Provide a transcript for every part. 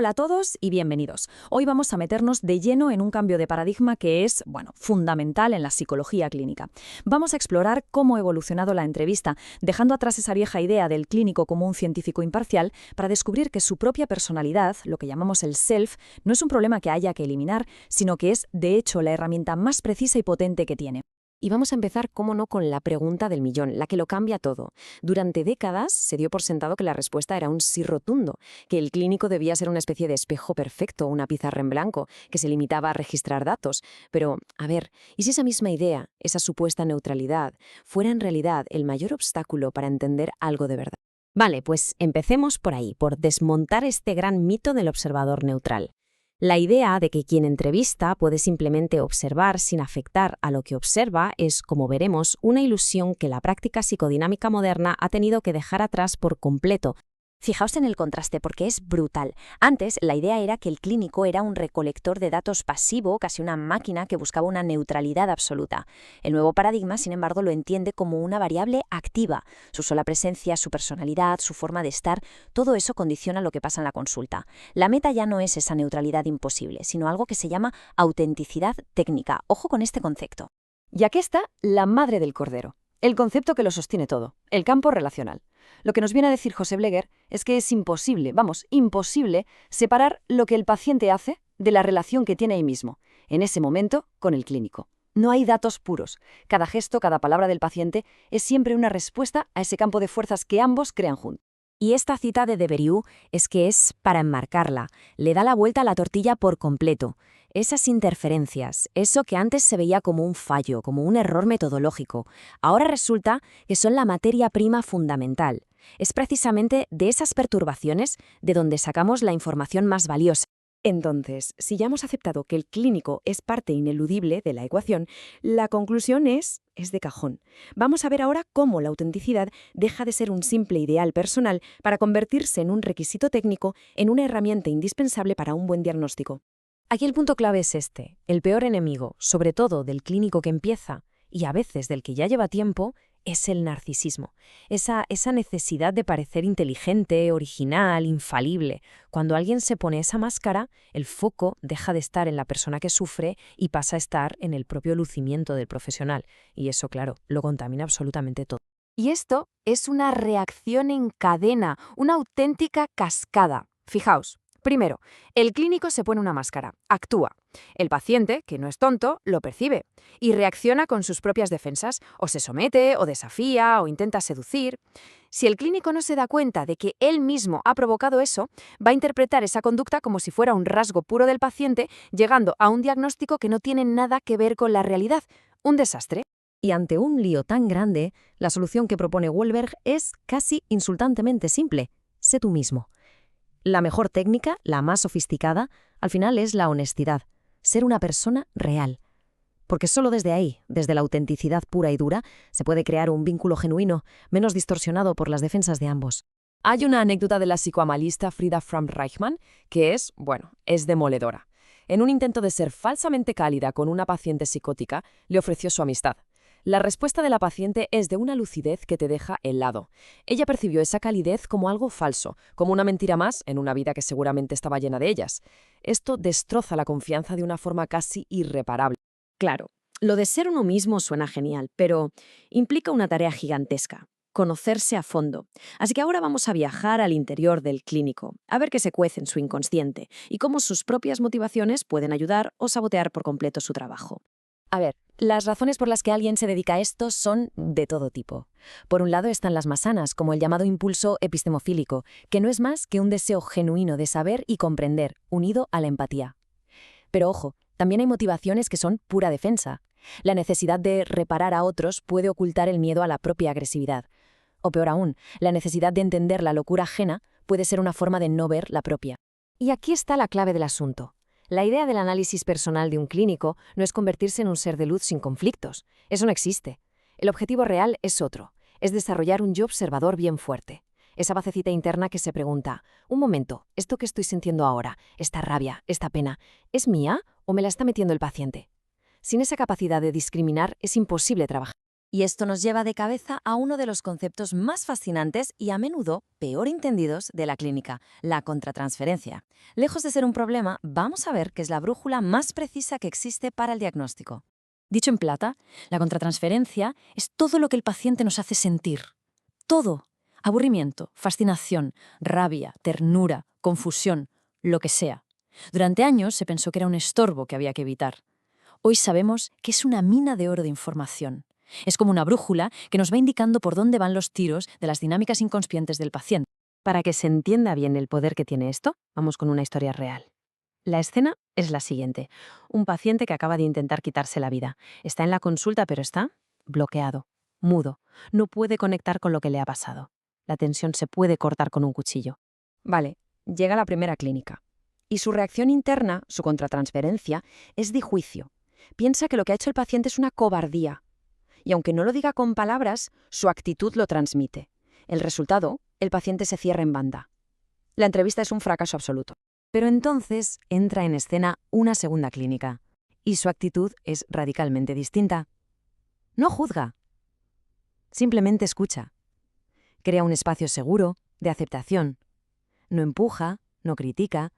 Hola a todos y bienvenidos. Hoy vamos a meternos de lleno en un cambio de paradigma que es, fundamental en la psicología clínica. Vamos a explorar cómo ha evolucionado la entrevista, dejando atrás esa vieja idea del clínico como un científico imparcial para descubrir que su propia personalidad, lo que llamamos el self, no es un problema que haya que eliminar, sino que es, de hecho, la herramienta más precisa y potente que tiene. Y vamos a empezar, cómo no, con la pregunta del millón, la que lo cambia todo. Durante décadas se dio por sentado que la respuesta era un sí rotundo, que el clínico debía ser una especie de espejo perfecto, una pizarra en blanco, que se limitaba a registrar datos. Pero, a ver, ¿y si esa misma idea, esa supuesta neutralidad, fuera en realidad el mayor obstáculo para entender algo de verdad? Vale, pues empecemos por ahí, por desmontar este gran mito del observador neutral. La idea de que quien entrevista puede simplemente observar sin afectar a lo que observa es, como veremos, una ilusión que la práctica psicodinámica moderna ha tenido que dejar atrás por completo. Fijaos en el contraste porque es brutal. Antes, la idea era que el clínico era un recolector de datos pasivo, casi una máquina que buscaba una neutralidad absoluta. El nuevo paradigma, sin embargo, lo entiende como una variable activa. Su sola presencia, su personalidad, su forma de estar, todo eso condiciona lo que pasa en la consulta. La meta ya no es esa neutralidad imposible, sino algo que se llama autenticidad técnica. Ojo con este concepto. Y aquí está la madre del cordero, el concepto que lo sostiene todo, el campo relacional. Lo que nos viene a decir José Bleguer es que es imposible, imposible, separar lo que el paciente hace de la relación que tiene ahí mismo, en ese momento, con el clínico. No hay datos puros. Cada gesto, cada palabra del paciente es siempre una respuesta a ese campo de fuerzas que ambos crean juntos. Y esta cita de Deberiu es que es para enmarcarla, le da la vuelta a la tortilla por completo. Esas interferencias, eso que antes se veía como un fallo, como un error metodológico, ahora resulta que son la materia prima fundamental. Es precisamente de esas perturbaciones de donde sacamos la información más valiosa. Entonces, si ya hemos aceptado que el clínico es parte ineludible de la ecuación, la conclusión es de cajón. Vamos a ver ahora cómo la autenticidad deja de ser un simple ideal personal para convertirse en un requisito técnico, en una herramienta indispensable para un buen diagnóstico. Aquí el punto clave es este: el peor enemigo, sobre todo del clínico que empieza, y a veces del que ya lleva tiempo, es el narcisismo. Esa necesidad de parecer inteligente, original, infalible. Cuando alguien se pone esa máscara, el foco deja de estar en la persona que sufre y pasa a estar en el propio lucimiento del profesional. Y eso, claro, lo contamina absolutamente todo. Y esto es una reacción en cadena, una auténtica cascada. Fijaos. Primero, el clínico se pone una máscara, actúa. El paciente, que no es tonto, lo percibe y reacciona con sus propias defensas, o se somete, o desafía, o intenta seducir. Si el clínico no se da cuenta de que él mismo ha provocado eso, va a interpretar esa conducta como si fuera un rasgo puro del paciente, llegando a un diagnóstico que no tiene nada que ver con la realidad. Un desastre. Y ante un lío tan grande, la solución que propone Wahlberg es casi insultantemente simple: sé tú mismo. La mejor técnica, la más sofisticada, al final es la honestidad, ser una persona real. Porque solo desde ahí, desde la autenticidad pura y dura, se puede crear un vínculo genuino, menos distorsionado por las defensas de ambos. Hay una anécdota de la psicoanalista Frida Fromm-Reichmann que es demoledora. En un intento de ser falsamente cálida con una paciente psicótica, le ofreció su amistad. La respuesta de la paciente es de una lucidez que te deja helado. Ella percibió esa calidez como algo falso, como una mentira más en una vida que seguramente estaba llena de ellas. Esto destroza la confianza de una forma casi irreparable. Claro, lo de ser uno mismo suena genial, pero implica una tarea gigantesca: conocerse a fondo. Así que ahora vamos a viajar al interior del clínico, a ver qué se cuece en su inconsciente y cómo sus propias motivaciones pueden ayudar o sabotear por completo su trabajo. A ver, las razones por las que alguien se dedica a esto son de todo tipo. Por un lado están las más sanas, como el llamado impulso epistemofílico, que no es más que un deseo genuino de saber y comprender, unido a la empatía. Pero ojo, también hay motivaciones que son pura defensa. La necesidad de reparar a otros puede ocultar el miedo a la propia agresividad. O peor aún, la necesidad de entender la locura ajena puede ser una forma de no ver la propia. Y aquí está la clave del asunto. La idea del análisis personal de un clínico no es convertirse en un ser de luz sin conflictos. Eso no existe. El objetivo real es otro: es desarrollar un yo observador bien fuerte. Esa vocecita interna que se pregunta: un momento, ¿esto que estoy sintiendo ahora, esta rabia, esta pena, es mía o me la está metiendo el paciente? Sin esa capacidad de discriminar es imposible trabajar. Y esto nos lleva de cabeza a uno de los conceptos más fascinantes y a menudo peor entendidos de la clínica, la contratransferencia. Lejos de ser un problema, vamos a ver que es la brújula más precisa que existe para el diagnóstico. Dicho en plata, la contratransferencia es todo lo que el paciente nos hace sentir. Todo. Aburrimiento, fascinación, rabia, ternura, confusión, lo que sea. Durante años se pensó que era un estorbo que había que evitar. Hoy sabemos que es una mina de oro de información. Es como una brújula que nos va indicando por dónde van los tiros de las dinámicas inconscientes del paciente. Para que se entienda bien el poder que tiene esto, vamos con una historia real. La escena es la siguiente. Un paciente que acaba de intentar quitarse la vida. Está en la consulta, pero está bloqueado, mudo. No puede conectar con lo que le ha pasado. La tensión se puede cortar con un cuchillo. Vale, llega a la primera clínica. Y su reacción interna, su contratransferencia, es de juicio. Piensa que lo que ha hecho el paciente es una cobardía. Y aunque no lo diga con palabras, su actitud lo transmite. El resultado, el paciente se cierra en banda. La entrevista es un fracaso absoluto. Pero entonces entra en escena una segunda clínica. Y su actitud es radicalmente distinta. No juzga. Simplemente escucha. Crea un espacio seguro, de aceptación. No empuja, no critica.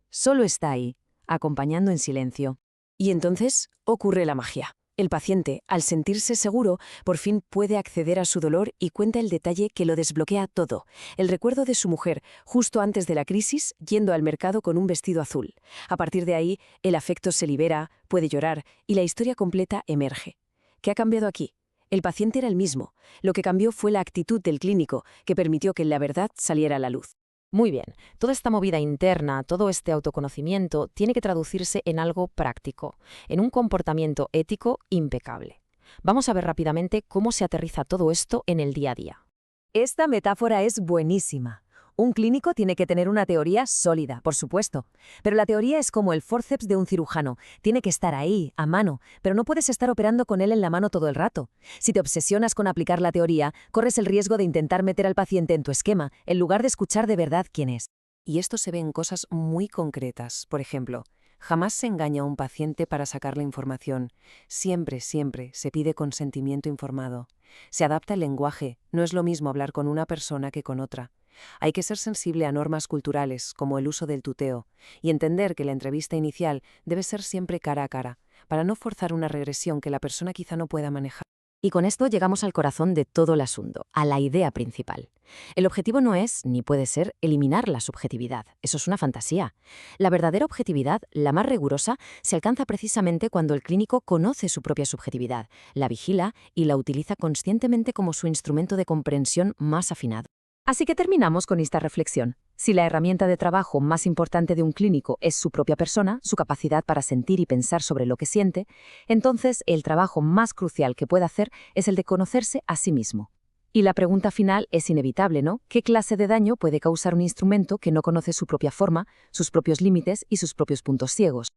Solo está ahí, acompañando en silencio. Y entonces ocurre la magia. El paciente, al sentirse seguro, por fin puede acceder a su dolor y cuenta el detalle que lo desbloquea todo. El recuerdo de su mujer, justo antes de la crisis, yendo al mercado con un vestido azul. A partir de ahí, el afecto se libera, puede llorar y la historia completa emerge. ¿Qué ha cambiado aquí? El paciente era el mismo. Lo que cambió fue la actitud del clínico, que permitió que la verdad saliera a la luz. Muy bien, toda esta movida interna, todo este autoconocimiento, tiene que traducirse en algo práctico, en un comportamiento ético impecable. Vamos a ver rápidamente cómo se aterriza todo esto en el día a día. Esta metáfora es buenísima. Un clínico tiene que tener una teoría sólida, por supuesto. Pero la teoría es como el fórceps de un cirujano. Tiene que estar ahí, a mano, pero no puedes estar operando con él en la mano todo el rato. Si te obsesionas con aplicar la teoría, corres el riesgo de intentar meter al paciente en tu esquema, en lugar de escuchar de verdad quién es. Y esto se ve en cosas muy concretas. Por ejemplo, jamás se engaña a un paciente para sacarle información. Siempre, siempre se pide consentimiento informado. Se adapta el lenguaje. No es lo mismo hablar con una persona que con otra. Hay que ser sensible a normas culturales, como el uso del tuteo, y entender que la entrevista inicial debe ser siempre cara a cara, para no forzar una regresión que la persona quizá no pueda manejar. Y con esto llegamos al corazón de todo el asunto, a la idea principal. El objetivo no es, ni puede ser, eliminar la subjetividad. Eso es una fantasía. La verdadera objetividad, la más rigurosa, se alcanza precisamente cuando el clínico conoce su propia subjetividad, la vigila y la utiliza conscientemente como su instrumento de comprensión más afinado. Así que terminamos con esta reflexión. Si la herramienta de trabajo más importante de un clínico es su propia persona, su capacidad para sentir y pensar sobre lo que siente, entonces el trabajo más crucial que puede hacer es el de conocerse a sí mismo. Y la pregunta final es inevitable, ¿no? ¿Qué clase de daño puede causar un instrumento que no conoce su propia forma, sus propios límites y sus propios puntos ciegos?